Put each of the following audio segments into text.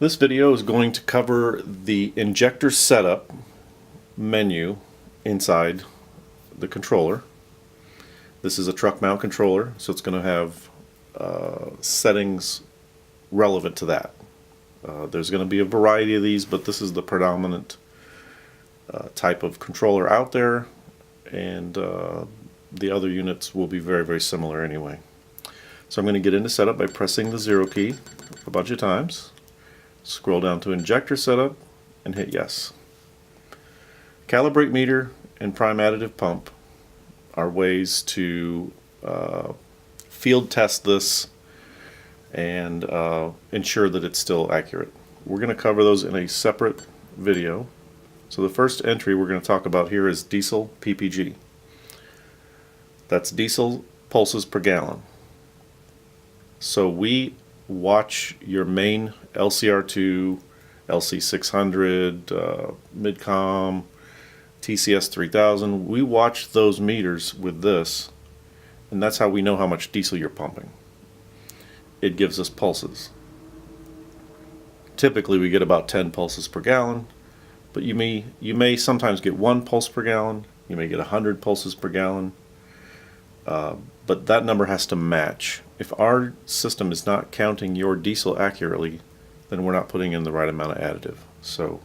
This video is going to cover the injector setup menu inside the controller. This is a truck mount controller, so it's going to have settings relevant to that. There's going to be a variety of these, but this is the predominant type of controller out there, and the other units will be very, very similar anyway. So I'm going to get into setup by pressing the 0 key a bunch of times. Scroll down to injector setup and hit yes. Calibrate meter and prime additive pump are ways to field test this and ensure that it's still accurate. We're going to cover those in a separate video. So the first entry we're going to talk about here is diesel PPG. That's diesel pulses per gallon. So we watch your main LCR2, LC600, Midcom, TCS 3000. We watch those meters with this, and that's how we know how much diesel you're pumping. It gives us pulses. Typically we get about 10 pulses per gallon, but you may sometimes get 1 pulse per gallon, you may get 100 pulses per gallon, but that number has to match. If our system is not counting your diesel accurately, then we're not putting in the right amount of additive. So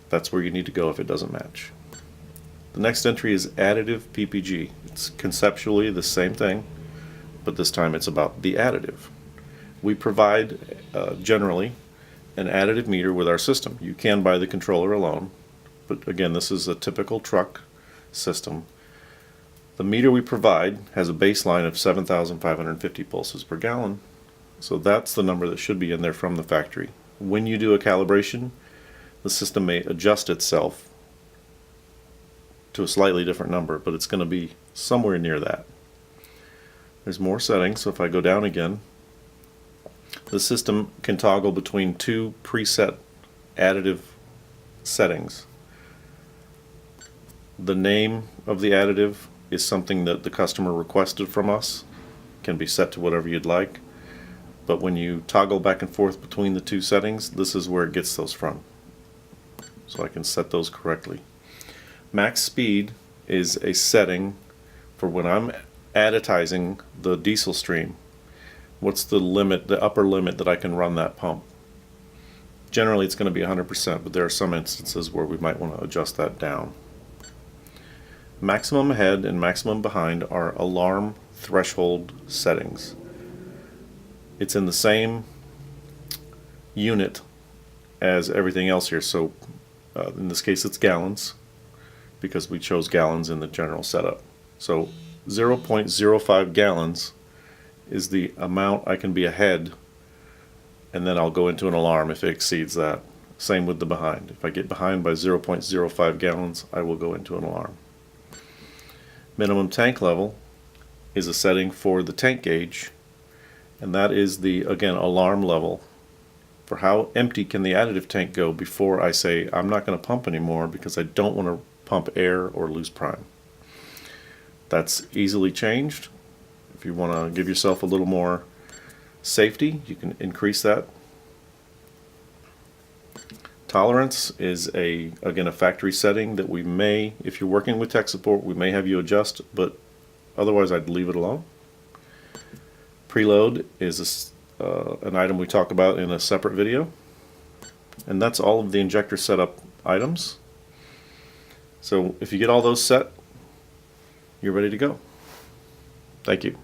that's where you need to go if it doesn't match. The next entry is additive PPG. It's conceptually the same thing, but this time it's about the additive. We provide generally an additive meter with our system. You can buy the controller alone, but again, this is a typical truck system. The meter we provide has a baseline of 7,550 pulses per gallon, so that's the number that should be in there from the factory. When you do a calibration, the system may adjust itself to a slightly different number, but it's going to be somewhere near that. There's more settings, so if I go down again, the system can toggle between 2 preset additive settings. The name of the additive is something that the customer requested from us. It can be set to whatever you'd like, but when you toggle back and forth between the 2 settings, this is where it gets those from. So I can set those correctly. Max speed is a setting for when I'm additizing the diesel stream. What's the limit, the upper limit that I can run that pump? Generally it's going to be 100%, but there are some instances where we might want to adjust that down. Maximum ahead and maximum behind are alarm threshold settings. It's in the same unit as everything else here, so in this case it's gallons, because we chose gallons in the general setup. So 0.05 gallons is the amount I can be ahead, and then I'll go into an alarm if it exceeds that. Same with the behind. If I get behind by 0.05 gallons, I will go into an alarm. Minimum tank level is a setting for the tank gauge, and that is the, again, alarm level for how empty can the additive tank go before I say I'm not going to pump anymore because I don't want to pump air or lose prime. That's easily changed. If you want to give yourself a little more safety, you can increase that. Tolerance is again a factory setting that we may, if you're working with tech support, we may have you adjust, but otherwise I'd leave it alone. Preload is an item we talk about in a separate video, and that's all of the injector setup items. So if you get all those set, you're ready to go. Thank you.